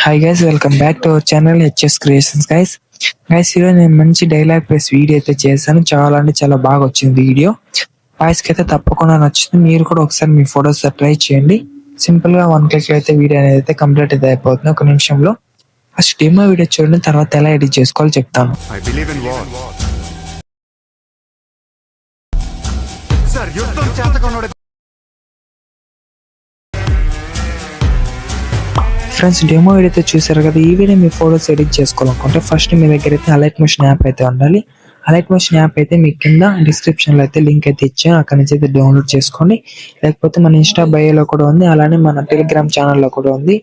Hi guys, welcome back to our channel HS creations. Guys ఈరోజు నేను మంచి dialogue plus video అయితే చేశాను. చాలా అంటే చాలా బాగా వచ్చింది వీడియో. వాయిస్కి అయితే తప్పకుండా నచ్చుతుంది. మీరు కూడా ఒకసారి మీ ఫొటోస్ ట్రై చేయండి. సింపుల్ గా 1 click అయితే వీడియో అనేది అయితే కంప్లీట్ అయితే అయిపోతుంది ఒక నిమిషంలో. ఫస్ట్ డెమో వీడియో చూడండి, తర్వాత ఎలా ఎడిట్ చేసుకోవాలో చెప్తాను. ఫ్రెండ్స్, డెమో వీడియో చూసారు కదా. ఈ వీడియో మీ ఫోటోస్ ఎడిట్ చేసుకోవాలనుకుంటే ఫస్ట్ మీ దగ్గర అయితే అలైట్ మోషన్ యాప్ అయితే ఉండాలి. అలైట్ మోషన్ యాప్ అయితే మీ కింద డిస్క్రిప్షన్ లో అయితే లింక్ అయితే ఇచ్చాను, అక్కడ నుంచి అయితే డౌన్లోడ్ చేసుకోండి. లేకపోతే మన ఇన్స్టా బయోలో కూడా ఉంది, అలానే మన టెలిగ్రామ్ ఛానల్లో కూడా ఉంది.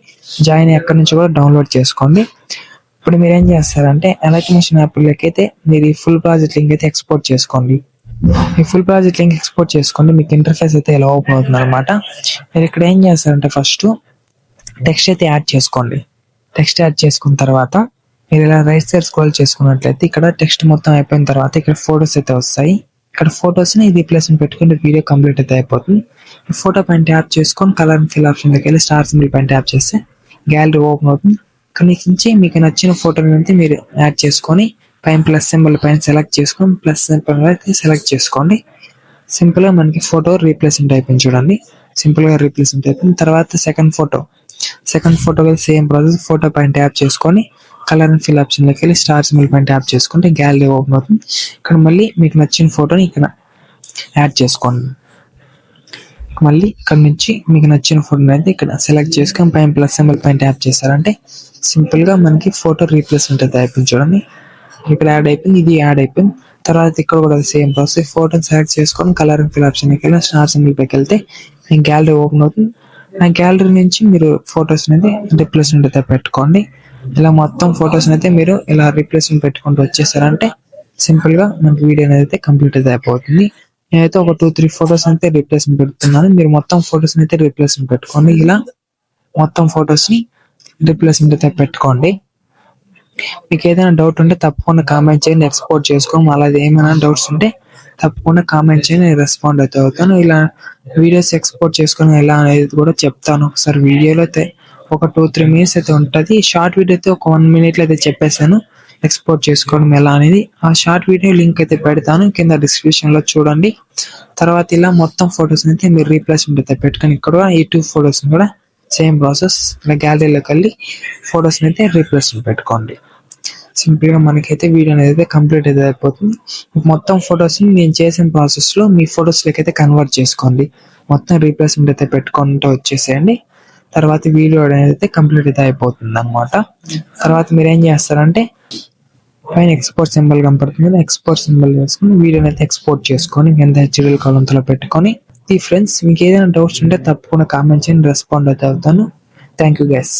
జాయిన్ అక్కడి నుంచి కూడా డౌన్లోడ్ చేసుకోండి. ఇప్పుడు మీరు ఏం చేస్తారంటే అలైట్ మోషన్ యాప్లోకి అయితే మీరు ఈ ఫుల్ ప్రాజెక్ట్ లింక్ అయితే ఎక్స్పోర్ట్ చేసుకోండి. ఈ ఫుల్ ప్రాజెక్ట్ లింక్ ఎక్స్పోర్ట్ చేసుకోండి. మీకు ఇంటర్ఫేస్ అయితే ఇలా ఓపెన్ అవుతుంది అనమాట. మీరు ఇక్కడ ఏం చేస్తారంటే ఫస్ట్ టెక్స్ట్ అయితే యాడ్ చేసుకోండి. టెక్స్ట్ యాడ్ చేసుకున్న తర్వాత మీరు ఇలా రైట్ సైడ్ స్క్రోల్ చేసుకున్నట్లయితే ఇక్కడ టెక్స్ట్ మొత్తం అయిపోయిన తర్వాత ఇక్కడ ఫొటోస్ అయితే వస్తాయి. ఇక్కడ ఫొటోస్ ని రీప్లేస్మెంట్ పెట్టుకుంటే వీడియో కంప్లీట్ అయితే అయిపోతుంది. ఈ ఫోటో పైన ట్యాప్ చేసుకొని కలర్ అండ్ ఫిల్ ఆప్షన్ దగ్గర వెళ్ళి స్టార్ సింబల్ పైన ట్యాప్ చేస్తే గ్యాలరీ ఓపెన్ అవుతుంది. ఇక్కడ నుంచి మీకు నచ్చిన ఫోటోని అయితే మీరు యాడ్ చేసుకొని పైన ప్లస్ సింబల్ పైన సెలెక్ట్ చేసుకొని ప్లస్ సింబల్ అయితే సెలెక్ట్ చేసుకోండి. సింపుల్ గా మనకి ఫోటో రీప్లేస్మెంట్ అయిపోయింది చూడండి. సింపుల్ గా రీప్లేస్మెంట్ అయిపోయింది. తర్వాత second photo same process. Photo పైన ట్యాప్ చేసుకొని కలర్ అండ్ ఫిల్ ఆప్షన్ లోకి వెళ్ళి స్టార్ సింబల్ పైన ట్యాప్ చేసుకుంటే గ్యాలరీ ఓపెన్ అవుతుంది. ఇక్కడ మళ్ళీ మీకు నచ్చిన ఫోటోని ఇక్కడ యాడ్ చేసుకోండి. మళ్ళీ ఇక్కడ నుంచి మీకు నచ్చిన ఫోటోని అయితే ఇక్కడ సెలెక్ట్ చేసుకొని పైన ప్లస్ సింబల్ పైన ట్యాప్ చేశారంటే సింపుల్ గా మనకి ఫోటో రీప్లేస్మెంట్ అయితే అయిపోయింది చూడండి. ఇక్కడ యాడ్ అయిపోయింది, ఇది యాడ్ అయిపోయింది. తర్వాత ఇక్కడ కూడా సేమ్ ప్రాసెస్. ఫోటోని సెలెక్ట్ చేసుకొని కలర్ అండ్ ఫిల్ ఆప్షన్ లోకి వెళ్ళి స్టార్ సింబల్ పైకి వెళ్తే గ్యాలరీ ఓపెన్ అవుతుంది. ఆ గ్యాలరీ నుంచి మీరు ఫొటోస్ అనేది రీప్లేస్మెంట్ అయితే పెట్టుకోండి. ఇలా మొత్తం ఫొటోస్ అయితే మీరు ఇలా రీప్లేస్మెంట్ పెట్టుకుంటూ వచ్చేసారంటే సింపుల్ గా మనకి వీడియో అనేది కంప్లీట్ అయితే అయిపోతుంది. నేనైతే ఒక 2-3 ఫొటోస్ అయితే రీప్లేస్మెంట్ పెడుతున్నాను. మీరు మొత్తం ఫొటోస్ అయితే రీప్లేస్మెంట్ పెట్టుకోండి. ఇలా మొత్తం ఫొటోస్ ని రీప్లేస్మెంట్ అయితే పెట్టుకోండి. మీకు ఏదైనా డౌట్ ఉంటే తప్పకుండా కామెంట్ చేయండి, ఎక్స్పోర్ట్ చేసుకోండి. అలాగే ఏమైనా డౌట్స్ ఉంటే తప్పకుండా కామెంట్ చేయండి, నేను రెస్పాండ్ అయితే అవుతాను. ఇలా వీడియోస్ ఎక్స్పోర్ట్ చేసుకుని ఎలా అనేది కూడా చెప్తాను. ఒకసారి వీడియోలో అయితే ఒక 2-3 minutes అయితే ఉంటుంది. షార్ట్ వీడియో అయితే ఒక 1 minute లో అయితే చెప్పేశాను ఎక్స్పోర్ట్ చేసుకోవడం ఎలా అనేది. ఆ షార్ట్ వీడియో లింక్ అయితే పెడతాను కింద డిస్క్రిప్షన్ లో చూడండి. తర్వాత ఇలా మొత్తం ఫొటోస్ అయితే మీరు రీప్లేస్మెంట్ అయితే పెట్టుకొని ఇక్కడ ఈ 2 photos కూడా సేమ్ ప్రాసెస్. ఇలా గ్యాలరీలోకి వెళ్ళి ఫొటోస్ అయితే రీప్లేస్మెంట్ పెట్టుకోండి. సింపుల్ గా మనకైతే వీడియో అనేది కంప్లీట్ అయితే అయిపోతుంది. మొత్తం ఫొటోస్ ని నేను చేసిన ప్రాసెస్ లో మీ ఫొటోస్ లకి అయితే కన్వర్ట్ చేసుకోండి. మొత్తం రీప్లేస్మెంట్ అయితే పెట్టుకుంటూ వచ్చేసేయండి. తర్వాత వీడియో అనేది కంప్లీట్ అయితే అయిపోతుంది అనమాట. తర్వాత మీరు ఏం చేస్తారంటే పైన ఎక్స్పోర్ట్ సింబల్ కనపడుతుంది కదా, ఎక్స్పోర్ట్ సింబల్ వేసుకుని వీడియోని అయితే ఎక్స్పోర్ట్ చేసుకొని ఎంత హెచ్డిఎల్ కాలంతో పెట్టుకొని. ఈ ఫ్రెండ్స్, మీకు ఏదైనా డౌట్స్ ఉంటే తప్పకుండా కామెంట్ చేయండి, రెస్పాండ్ అయితే అవుతాను. Thank you guys.